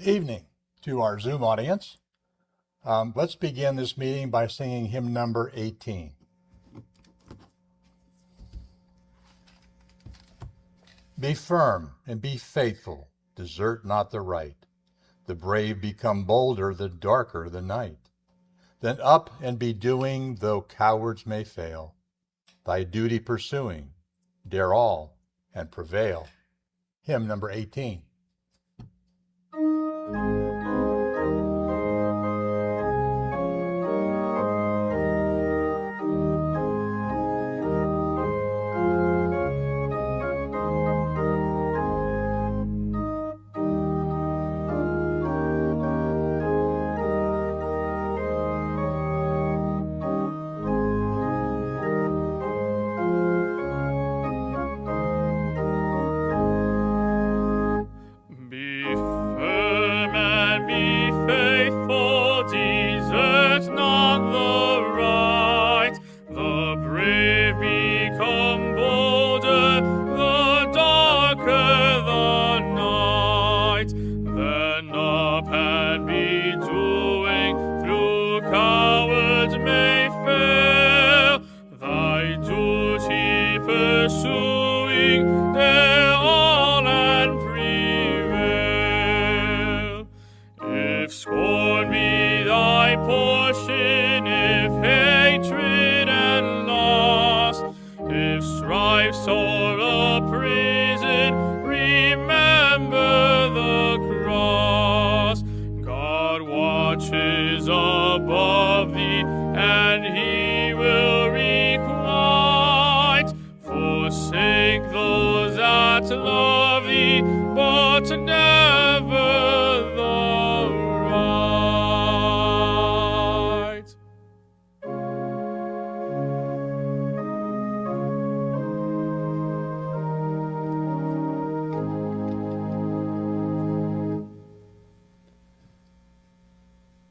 Good evening to our Zoom audience. Let's begin this meeting by singing hymn number 18. Be firm and be faithful, desert not the right. The brave become bolder the darker the night. Then up and be doing, though cowards may fail. Thy duty pursuing, dare all and prevail. Hymn number 18.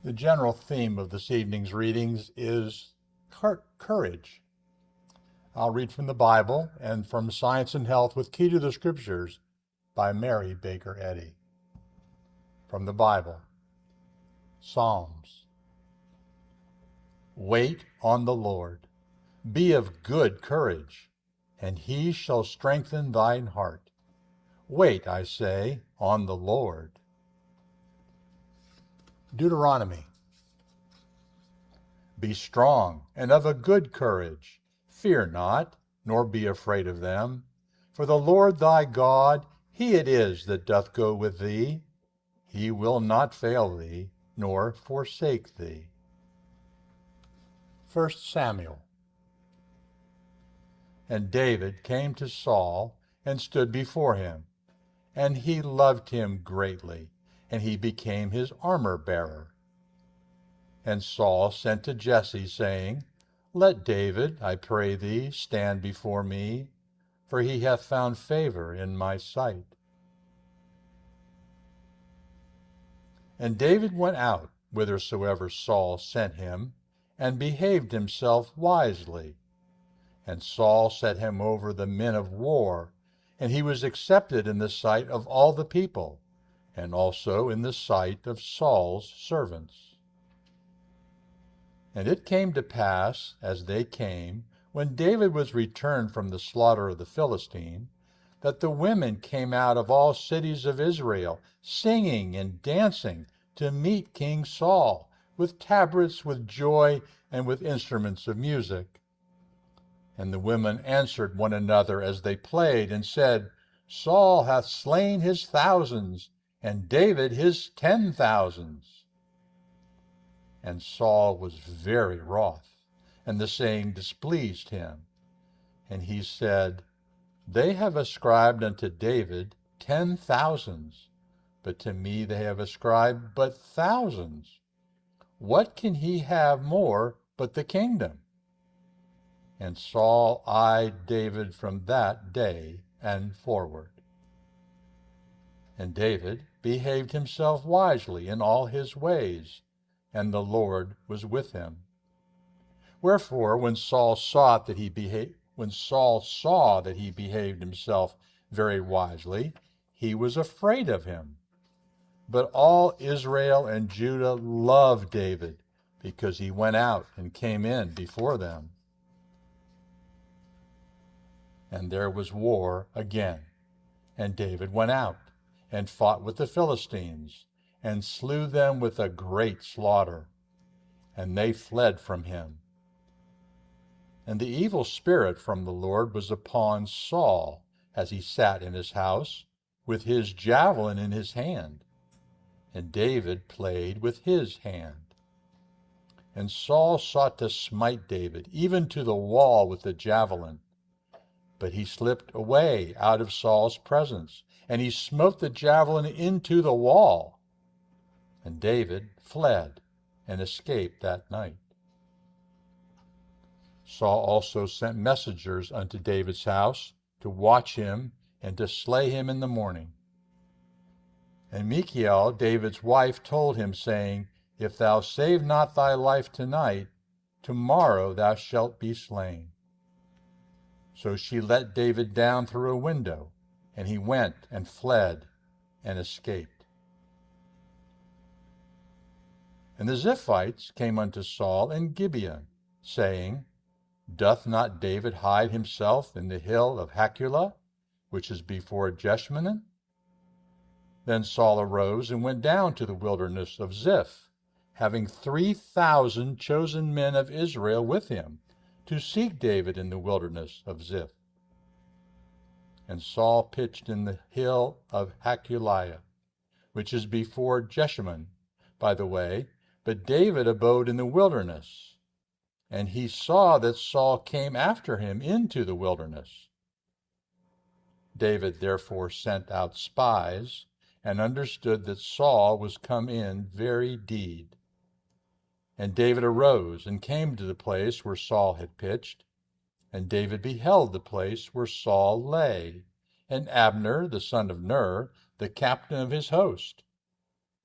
The general theme of this evening's readings is courage. I'll read from the Bible and from Science and Health with Key to the Scriptures by Mary Baker Eddy. From the Bible, Psalms. Wait on the Lord. Be of good courage, and he shall strengthen thine heart. Wait, I say, on the Lord. Deuteronomy. Be strong and of a good courage. Fear not, nor be afraid of them. For the Lord thy God, he it is that doth go with thee. He will not fail thee, nor forsake thee. 1 Samuel. And David came to Saul and stood before him, and he loved him greatly, and he became his armor-bearer. And Saul sent to Jesse, saying, Let David, I pray thee, stand before me, for he hath found favor in my sight. And David went out whithersoever Saul sent him, and behaved himself wisely. And Saul set him over the men of war, and he was accepted in the sight of all the people, and also in the sight of Saul's servants. And it came to pass, as they came, when David was returned from the slaughter of the Philistine, that the women came out of all cities of Israel, singing and dancing to meet King Saul, with tabrets, with joy, and with instruments of music. And the women answered one another as they played, and said, Saul hath slain his thousands, and David his 10,000s. And Saul was very wroth, and the saying displeased him. And he said, They have ascribed unto David 10,000s, but to me they have ascribed but thousands. What can he have more but the kingdom? And Saul eyed David from that day and forward. And David behaved himself wisely in all his ways, and the Lord was with him. Wherefore, when Saul saw that he behaved himself very wisely, he was afraid of him. But all Israel and Judah loved David, because he went out and came in before them. And there was war again. And David went out and fought with the Philistines, and slew them with a great slaughter. And they fled from him. And the evil spirit from the Lord was upon Saul, as he sat in his house, with his javelin in his hand. And David played with his hand. And Saul sought to smite David, even to the wall with the javelin. But he slipped away out of Saul's presence, and he smote the javelin into the wall. And David fled and escaped that night. Saul also sent messengers unto David's house to watch him and to slay him in the morning. And Michal, David's wife, told him, saying, If thou save not thy life tonight, tomorrow thou shalt be slain. So she let David down through a window, and he went and fled and escaped. And the Ziphites came unto Saul in Gibeon, saying, Doth not David hide himself in the hill of Hachilah, which is before Jeshimon? Then Saul arose and went down to the wilderness of Ziph, having 3,000 chosen men of Israel with him, to seek David in the wilderness of Ziph. And Saul pitched in the hill of Hachilah, which is before Jeshimon, by the way, but David abode in the wilderness. And he saw that Saul came after him into the wilderness. David therefore sent out spies, and understood that Saul was come in very deed. And David arose and came to the place where Saul had pitched. And David beheld the place where Saul lay, and Abner the son of Ner, the captain of his host.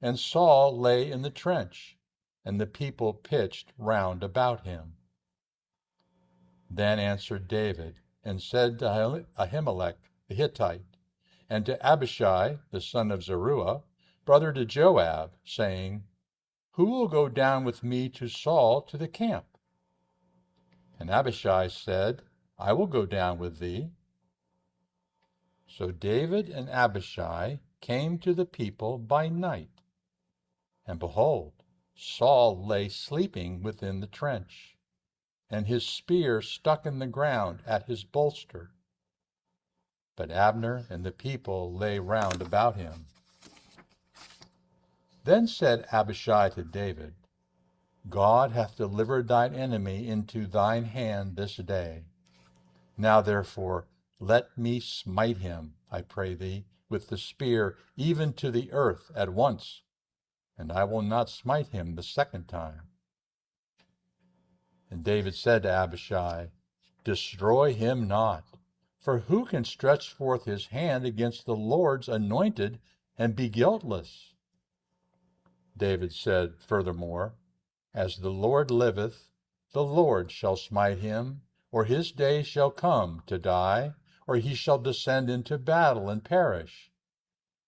And Saul lay in the trench, and the people pitched round about him. Then answered David, and said to Ahimelech the Hittite, and to Abishai the son of Zeruiah, brother to Joab, saying, Who will go down with me to Saul to the camp? And Abishai said, I will go down with thee. So David and Abishai came to the people by night. And behold, Saul lay sleeping within the trench, and his spear stuck in the ground at his bolster. But Abner and the people lay round about him. Then said Abishai to David, God hath delivered thine enemy into thine hand this day. Now therefore let me smite him, I pray thee, with the spear, even to the earth at once, and I will not smite him the second time. And David said to Abishai, Destroy him not, for who can stretch forth his hand against the Lord's anointed and be guiltless? David said furthermore, As the Lord liveth, the Lord shall smite him, or his day shall come to die, or he shall descend into battle and perish.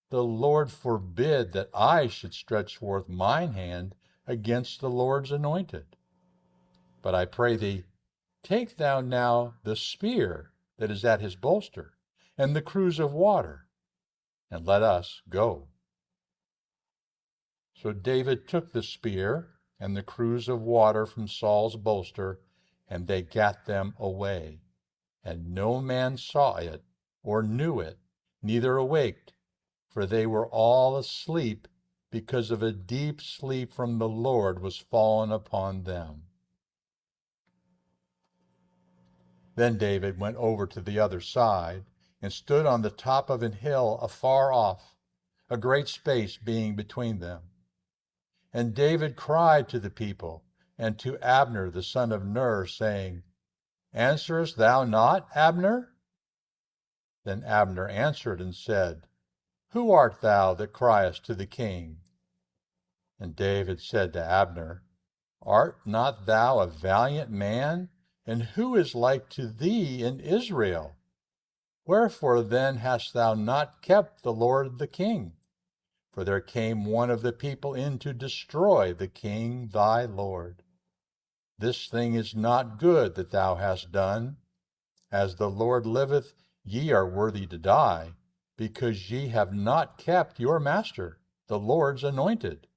The Lord forbid that I should stretch forth mine hand against the Lord's anointed. But I pray thee, take thou now the spear that is at his bolster, and the cruse of water, and let us go. So David took the spear and the cruse of water from Saul's bolster, and they gat them away. And no man saw it, or knew it, neither awaked, for they were all asleep, because of a deep sleep from the Lord was fallen upon them. Then David went over to the other side, and stood on the top of an hill afar off, a great space being between them. And David cried to the people, and to Abner the son of Ner, saying, Answerest thou not, Abner? Then Abner answered and said, Who art thou that criest to the king? And David said to Abner, Art not thou a valiant man? And who is like to thee in Israel? Wherefore then hast thou not kept the Lord the king? for there came one of the people in to destroy the king thy Lord. This thing is not good that thou hast done. As the Lord liveth, ye are worthy to die, because ye have not kept your master, the Lord's anointed.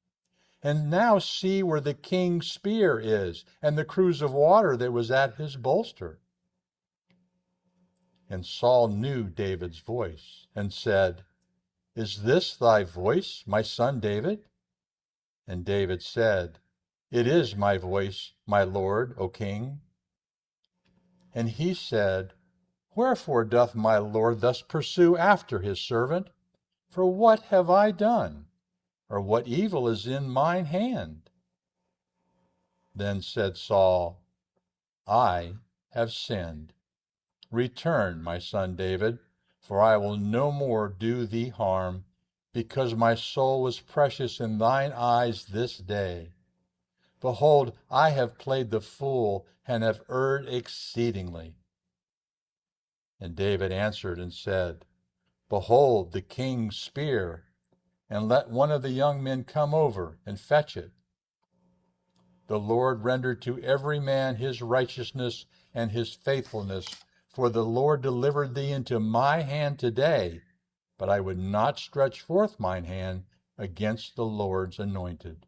And now see where the king's spear is, and the cruse of water that was at his bolster. And Saul knew David's voice, and said, Is this thy voice, my son David? And David said, It is my voice, my lord, O king. And he said, Wherefore doth my lord thus pursue after his servant? For what have I done? Or what evil is in mine hand? Then said Saul, I have sinned. Return, my son David, for I will no more do thee harm, because my soul was precious in thine eyes this day. Behold, I have played the fool, and have erred exceedingly. And David answered and said, Behold the king's spear, and let one of the young men come over and fetch it. The Lord render to every man his righteousness and his faithfulness, for the Lord delivered thee into my hand today, but I would not stretch forth mine hand against the Lord's anointed.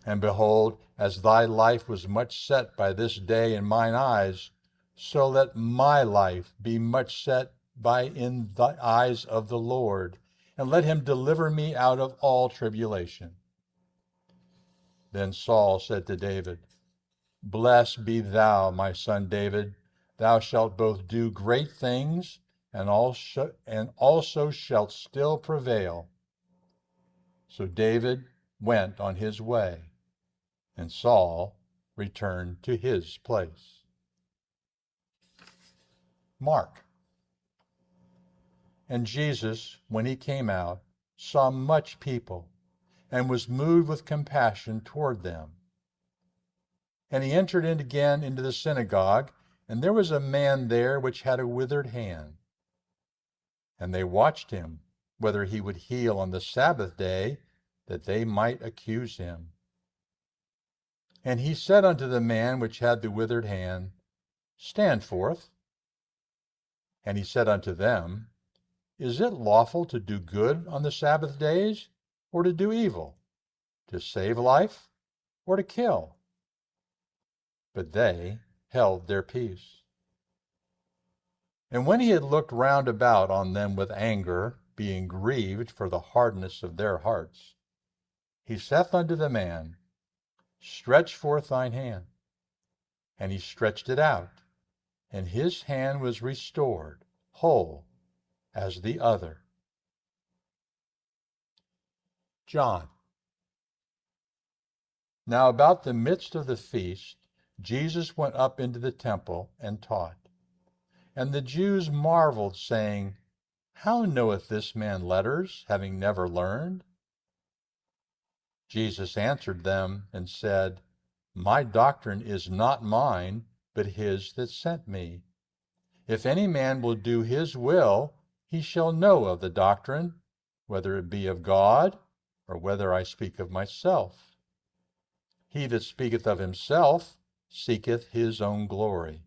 And behold, as thy life was much set by this day in mine eyes, so let my life be much set by in the eyes of the Lord, and let him deliver me out of all tribulation. Then Saul said to David, Blessed be thou, my son David. Thou shalt both do great things, and also shalt still prevail. So David went on his way, and Saul returned to his place. Mark. And Jesus, when he came out, saw much people, and was moved with compassion toward them. And he entered in again into the synagogue, and there was a man there which had a withered hand. And they watched him, whether he would heal on the Sabbath day, that they might accuse him. And he said unto the man which had the withered hand, Stand forth. And he said unto them, Is it lawful to do good on the Sabbath days, or to do evil, to save life, or to kill? But they held their peace. And when he had looked round about on them with anger, being grieved for the hardness of their hearts, he saith unto the man, Stretch forth thine hand. And he stretched it out, and his hand was restored, whole as the other. John. Now about the midst of the feast, Jesus went up into the temple and taught. And the Jews marveled, saying, How knoweth this man letters, having never learned? Jesus answered them and said, My doctrine is not mine, but his that sent me. If any man will do his will, he shall know of the doctrine, whether it be of God, or whether I speak of myself. He that speaketh of himself seeketh his own glory.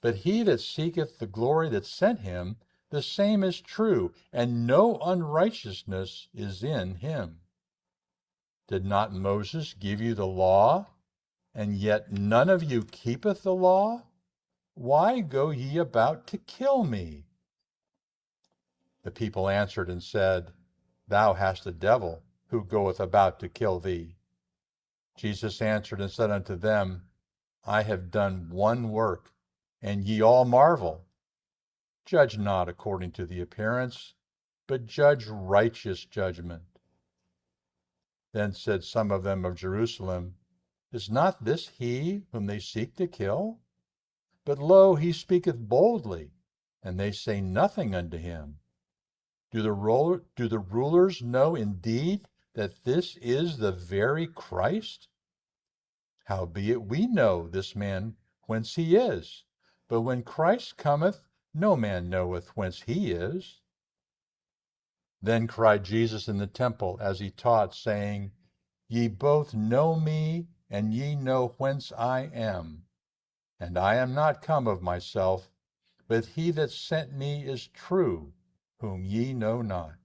But he that seeketh the glory that sent him, the same is true, and no unrighteousness is in him. Did not Moses give you the law, and yet none of you keepeth the law? Why go ye about to kill me? The people answered and said, Thou hast a devil, who goeth about to kill thee. Jesus answered and said unto them, I have done one work, and ye all marvel. Judge not according to the appearance, but judge righteous judgment. Then said some of them of Jerusalem, Is not this he whom they seek to kill? But lo, he speaketh boldly, and they say nothing unto him. Do the rulers know indeed that this is the very Christ? Howbeit we know this man whence he is, but when Christ cometh, no man knoweth whence he is. Then cried Jesus in the temple as he taught, saying, Ye both know me, and ye know whence I am. And I am not come of myself, but he that sent me is true, whom ye know not.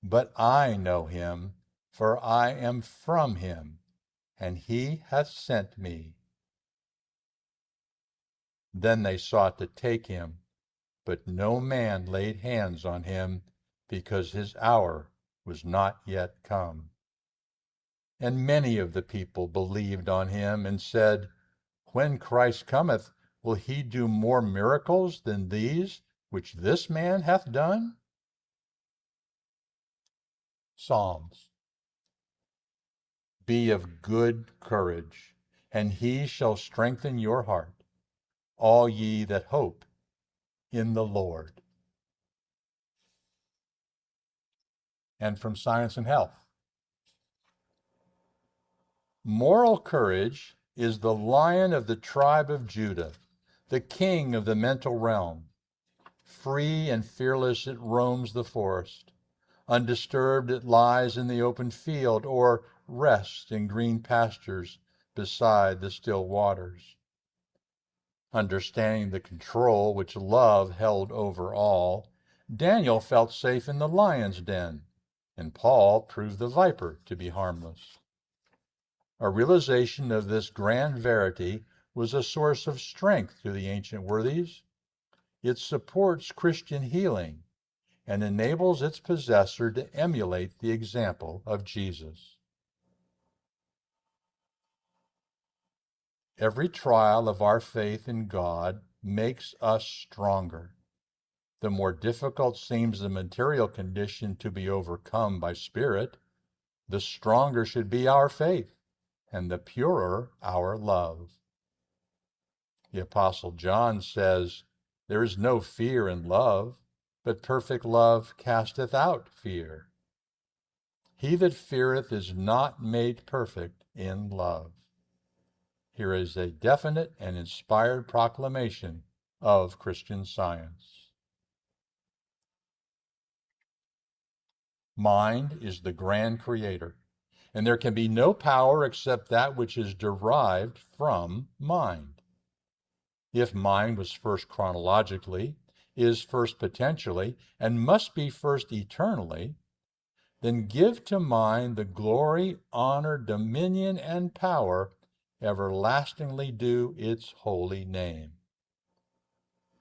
But I know him, for I am from him, and he hath sent me. Then they sought to take him, but no man laid hands on him, because his hour was not yet come. And many of the people believed on him, and said, When Christ cometh, will he do more miracles than these which this man hath done? Psalms. Be of good courage, and he shall strengthen your heart, all ye that hope in the Lord. And from Science and Health. Moral courage is the lion of the tribe of Judah, the king of the mental realm. Free and fearless it roams the forest. Undisturbed it lies in the open field, or rests in green pastures beside the still waters. Understanding the control which love held over all, Daniel felt safe in the lion's den, and Paul proved the viper to be harmless. A realization of this grand verity was a source of strength to the ancient worthies. It supports Christian healing and enables its possessor to emulate the example of Jesus. Every trial of our faith in God makes us stronger. The more difficult seems the material condition to be overcome by spirit, the stronger should be our faith, and the purer our love. The Apostle John says, There is no fear in love, but perfect love casteth out fear. He that feareth is not made perfect in love. Here is a definite and inspired proclamation of Christian Science. Mind is the grand creator, and there can be no power except that which is derived from mind. If mind was first chronologically, is first potentially, and must be first eternally, then give to mind the glory, honor, dominion, and power everlastingly due its holy name.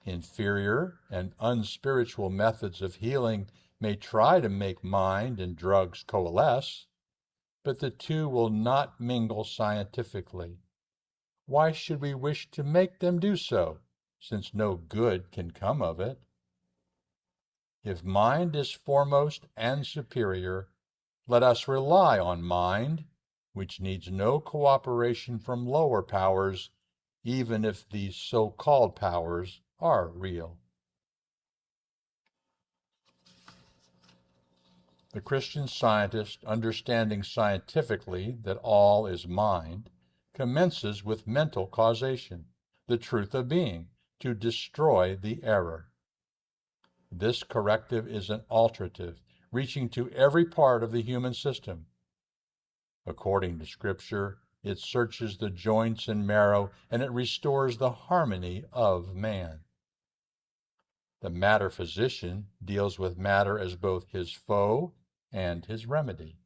Inferior and unspiritual methods of healing may try to make mind and drugs coalesce, but the two will not mingle scientifically. Why should we wish to make them do so, since no good can come of it? If mind is foremost and superior, let us rely on mind, which needs no cooperation from lower powers, even if these so-called powers are real. The Christian Scientist, understanding scientifically that all is mind, commences with mental causation, the truth of being, to destroy the error. This corrective is an alterative, reaching to every part of the human system. According to Scripture, it searches the joints and marrow, and it restores the harmony of man. The matter physician deals with matter as both his foe and his remedy.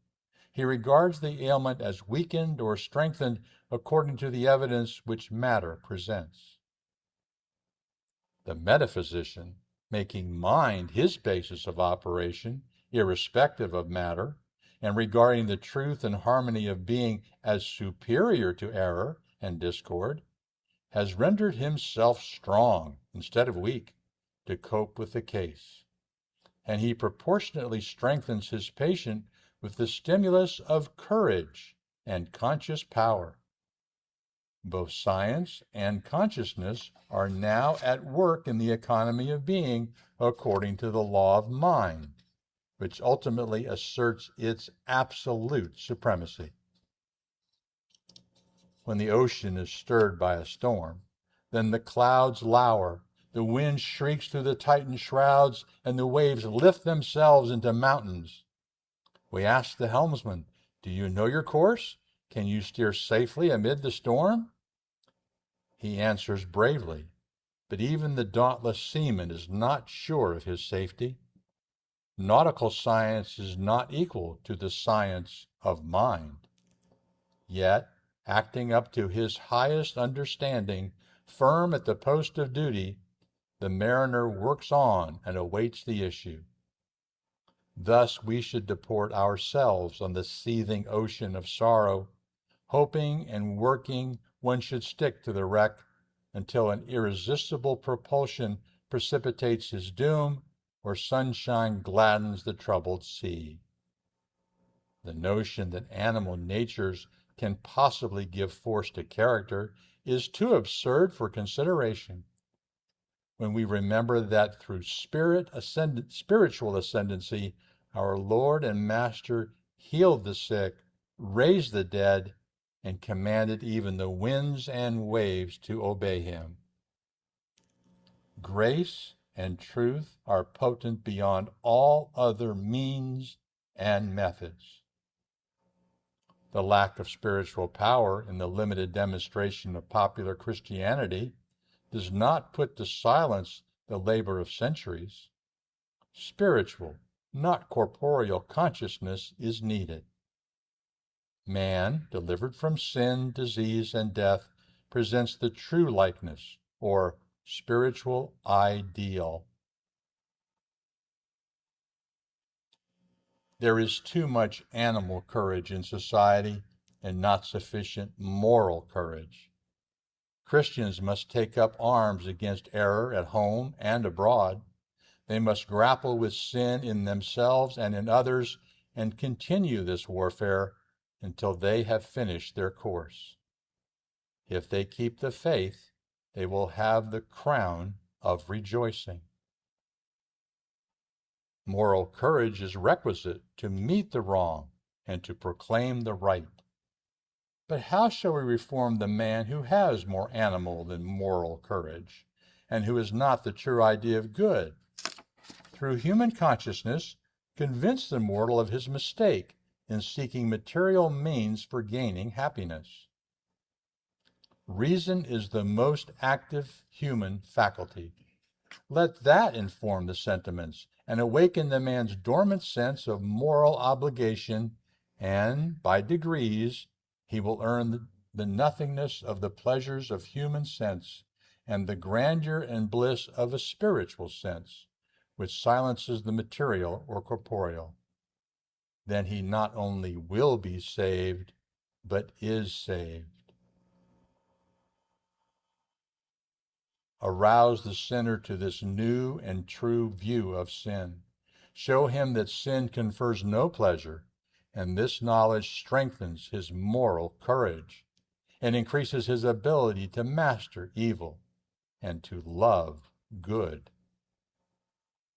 He regards the ailment as weakened or strengthened according to the evidence which matter presents. The metaphysician, making mind his basis of operation, irrespective of matter, and regarding the truth and harmony of being as superior to error and discord, has rendered himself strong instead of weak to cope with the case. And he proportionately strengthens his patient with the stimulus of courage and conscious power. Both science and consciousness are now at work in the economy of being according to the law of mind, which ultimately asserts its absolute supremacy. When the ocean is stirred by a storm, then the clouds lower, The wind shrieks through the tightened shrouds, and the waves lift themselves into mountains. We ask the helmsman, "Do you know your course? Can you steer safely amid the storm?" He answers bravely, but even the dauntless seaman is not sure of his safety. Nautical science is not equal to the science of mind. Yet, acting up to his highest understanding, firm at the post of duty, the mariner works on and awaits the issue. Thus we should deport ourselves on the seething ocean of sorrow. Hoping and working, one should stick to the wreck until an irresistible propulsion precipitates his doom, or sunshine gladdens the troubled sea. The notion that animal natures can possibly give force to character is too absurd for consideration. When we remember that through spiritual ascendancy, our Lord and Master healed the sick, raised the dead, and commanded even the winds and waves to obey him. Grace and truth are potent beyond all other means and methods. The lack of spiritual power in the limited demonstration of popular Christianity does not put to silence the labor of centuries. Spiritual, not corporeal consciousness is needed. Man, delivered from sin, disease, and death, presents the true likeness, or spiritual ideal. There is too much animal courage in society and not sufficient moral courage. Christians must take up arms against error at home and abroad. They must grapple with sin in themselves and in others and continue this warfare until they have finished their course. If they keep the faith, they will have the crown of rejoicing. Moral courage is requisite to meet the wrong and to proclaim the right. But how shall we reform the man who has more animal than moral courage, and who is not the true idea of good? Through human consciousness, convince the mortal of his mistake in seeking material means for gaining happiness. Reason is the most active human faculty. Let that inform the sentiments and awaken the man's dormant sense of moral obligation, and by degrees he will earn the nothingness of the pleasures of human sense and the grandeur and bliss of a spiritual sense, which silences the material or corporeal. Then he not only will be saved, but is saved. Arouse the sinner to this new and true view of sin. Show him that sin confers no pleasure, and this knowledge strengthens his moral courage and increases his ability to master evil and to love good.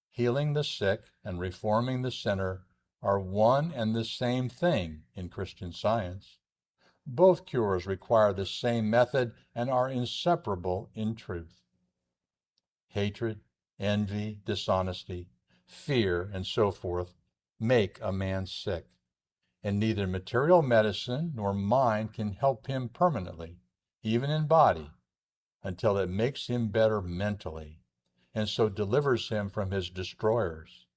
Healing the sick and reforming the sinner are one and the same thing in Christian Science. Both cures require the same method and are inseparable in truth. Hatred, envy, dishonesty, fear, and so forth make a man sick, and neither material medicine nor mind can help him permanently, even in body, until it makes him better mentally, and so delivers him from his destroyers.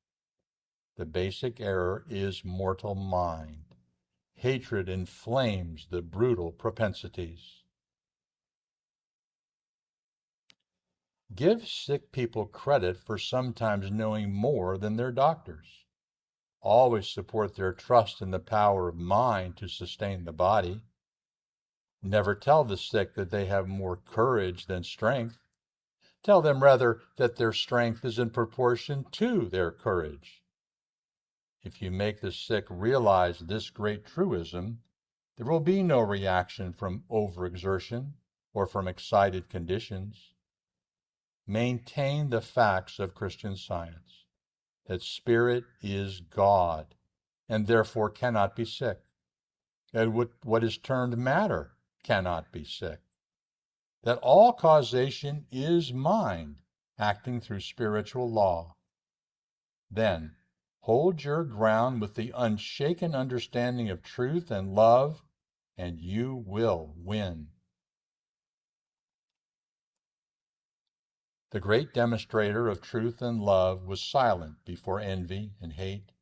The basic error is mortal mind. Hatred inflames the brutal propensities. Give sick people credit for sometimes knowing more than their doctors. Always support their trust in the power of mind to sustain the body. Never tell the sick that they have more courage than strength. Tell them rather that their strength is in proportion to their courage. If you make the sick realize this great truism, there will be no reaction from overexertion or from excited conditions. Maintain the facts of Christian Science, that spirit is God, and therefore cannot be sick, that what is termed matter cannot be sick, that all causation is mind, acting through spiritual law. Then, hold your ground with the unshaken understanding of truth and love, and you will win. The great demonstrator of truth and love was silent before envy and hate.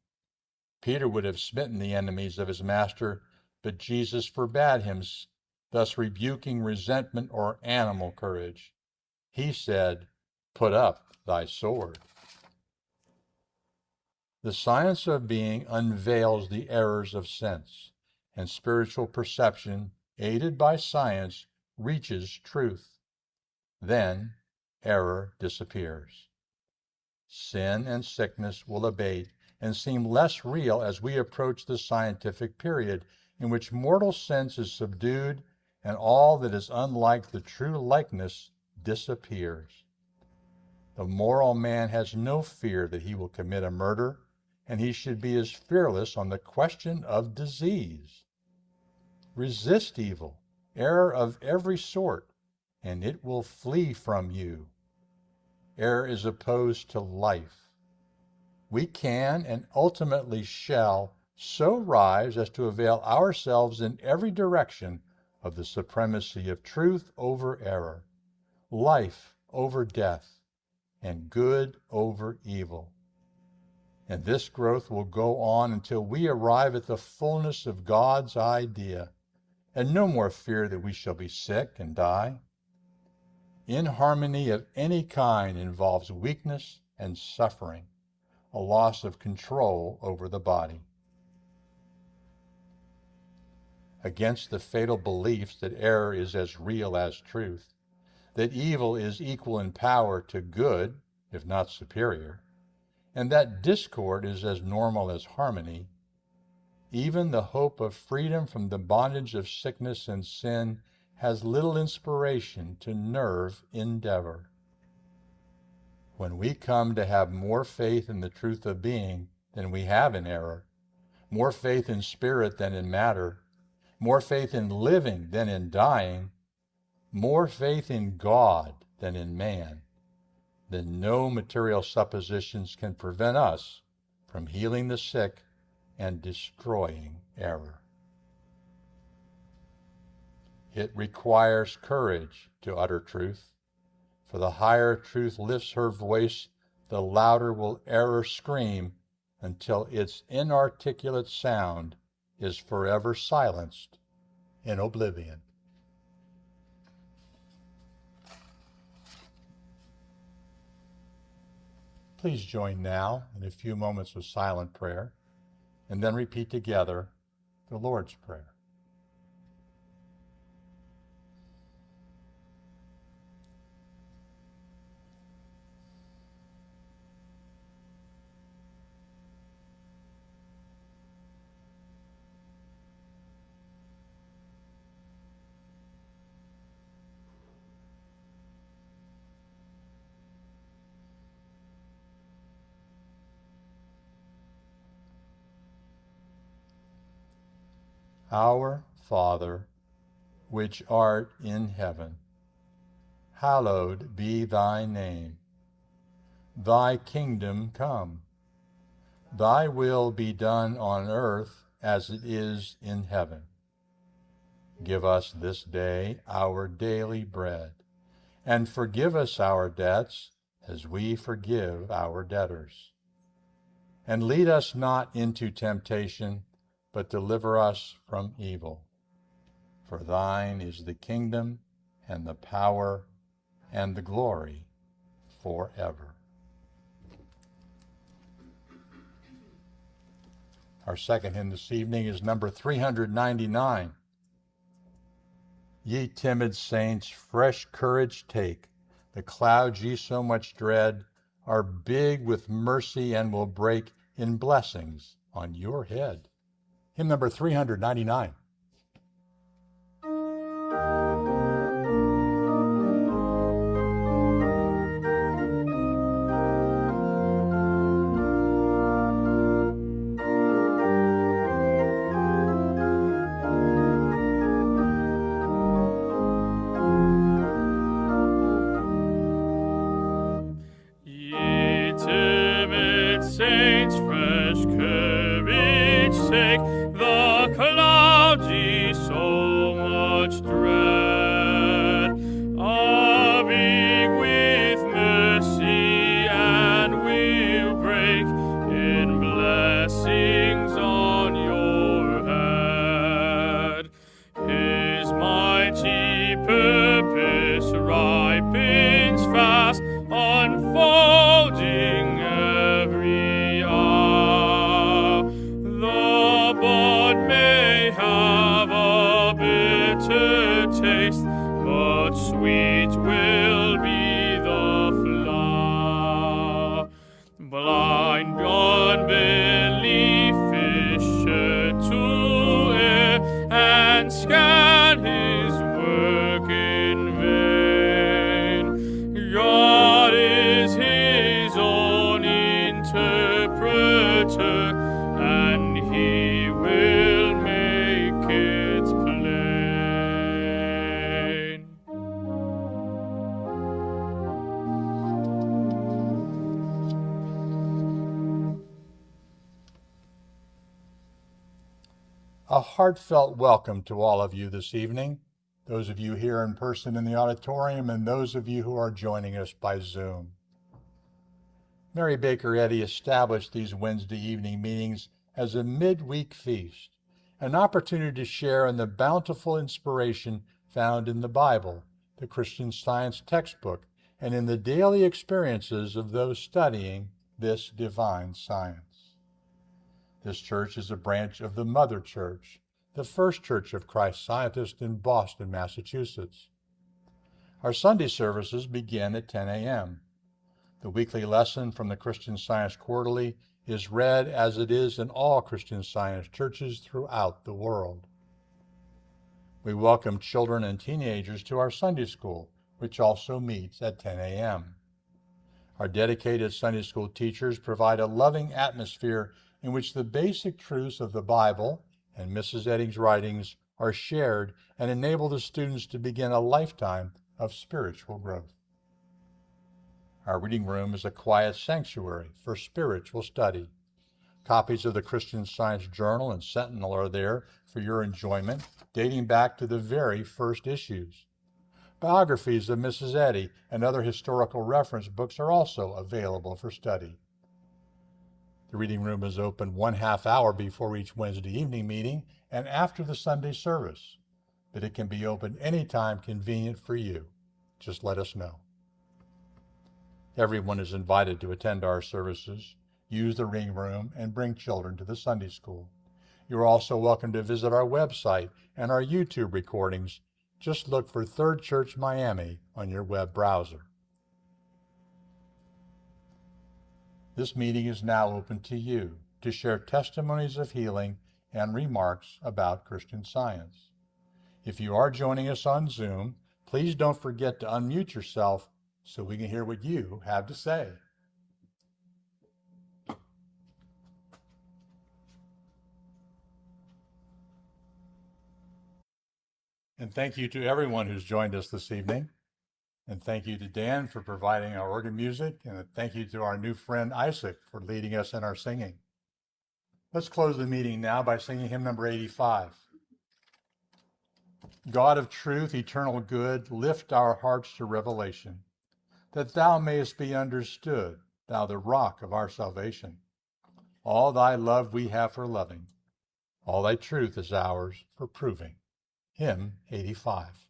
Peter would have smitten the enemies of his master, but Jesus forbade him, thus rebuking resentment or animal courage. He said, "Put up thy sword." The science of being unveils the errors of sense, and spiritual perception, aided by science, reaches truth. Then error disappears. Sin and sickness will abate and seem less real as we approach the scientific period in which mortal sense is subdued and all that is unlike the true likeness disappears. The moral man has no fear that he will commit a murder, and he should be as fearless on the question of disease. Resist evil, error of every sort, and it will flee from you. Error is opposed to life. We can and ultimately shall so rise as to avail ourselves in every direction of the supremacy of truth over error, life over death, and good over evil. And this growth will go on until we arrive at the fullness of God's idea, and no more fear that we shall be sick and die. Inharmony of any kind involves weakness and suffering, a loss of control over the body. Against the fatal beliefs that error is as real as truth, that evil is equal in power to good, if not superior, and that discord is as normal as harmony, even the hope of freedom from the bondage of sickness and sin has little inspiration to nerve endeavor. When we come to have more faith in the truth of being than we have in error, more faith in spirit than in matter, more faith in living than in dying, more faith in God than in man, then no material suppositions can prevent us from healing the sick and destroying error. It requires courage to utter truth, for the higher truth lifts her voice, the louder will error scream until its inarticulate sound is forever silenced in oblivion. Please join now in a few moments of silent prayer, and then repeat together the Lord's Prayer. Our Father, which art in heaven, hallowed be thy name. Thy kingdom come. Thy will be done on earth as it is in heaven. Give us this day our daily bread, and forgive us our debts as we forgive our debtors. And lead us not into temptation, but deliver us from evil. For thine is the kingdom, and the power, and the glory forever. Our second hymn this evening is number 399. Ye timid saints, fresh courage take. The clouds ye so much dread are big with mercy and will break in blessings on your head. Hymn number 399. unfolding every hour. The bud may have a bitter taste, but sweet will be the flower. Blind unbelief is shed to err and scan his work in vain. God is his own interpreter, and he will make it plain. A heartfelt welcome to all of you this evening, those of you here in person in the auditorium and those of you who are joining us by Zoom. Mary Baker Eddy established these Wednesday evening meetings as a midweek feast, an opportunity to share in the bountiful inspiration found in the Bible, the Christian Science textbook, and in the daily experiences of those studying this divine science. This church is a branch of the Mother Church, the First Church of Christ Scientist in Boston, Massachusetts. Our Sunday services begin at 10 a.m. The weekly lesson from the Christian Science Quarterly is read as it is in all Christian Science churches throughout the world. We welcome children and teenagers to our Sunday School, which also meets at 10 a.m. Our dedicated Sunday School teachers provide a loving atmosphere in which the basic truths of the Bible and Mrs. Edding's writings are shared and enable the students to begin a lifetime of spiritual growth. Our reading room is a quiet sanctuary for spiritual study. Copies of the Christian Science Journal and Sentinel are there for your enjoyment, dating back to the very first issues. Biographies of Mrs. Eddy and other historical reference books are also available for study. The reading room is open 1/2 hour before each Wednesday evening meeting and after the Sunday service, but it can be open anytime convenient for you. Just let us know. Everyone is invited to attend our services, use the reading room, and bring children to the Sunday School. You're also welcome to visit our website and our YouTube recordings. Just look for Third Church Miami on your web browser. This meeting is now open to you to share testimonies of healing and remarks about Christian Science. If you are joining us on Zoom, please don't forget to unmute yourself so we can hear what you have to say. And thank you to everyone who's joined us this evening. And thank you to Dan for providing our organ music, and thank you to our new friend Isaac for leading us in our singing. Let's close the meeting now by singing hymn number 85. God of truth, eternal good, lift our hearts to revelation, that thou mayest be understood, thou the rock of our salvation. All thy love we have for loving, all thy truth is ours for proving. Hymn 85.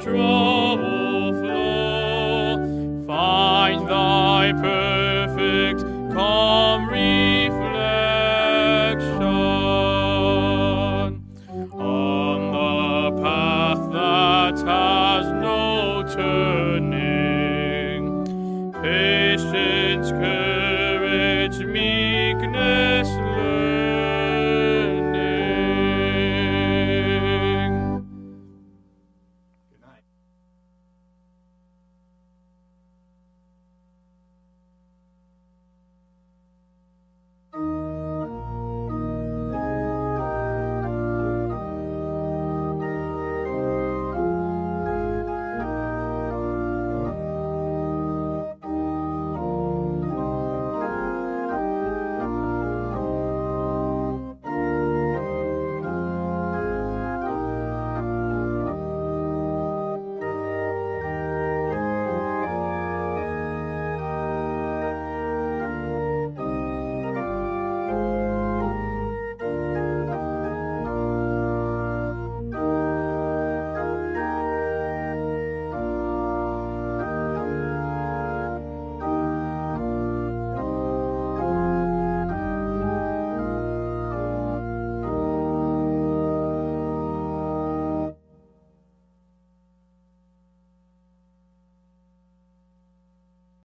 trouble flow. Find thy perfect calm reflection on the path that has no turning. Patience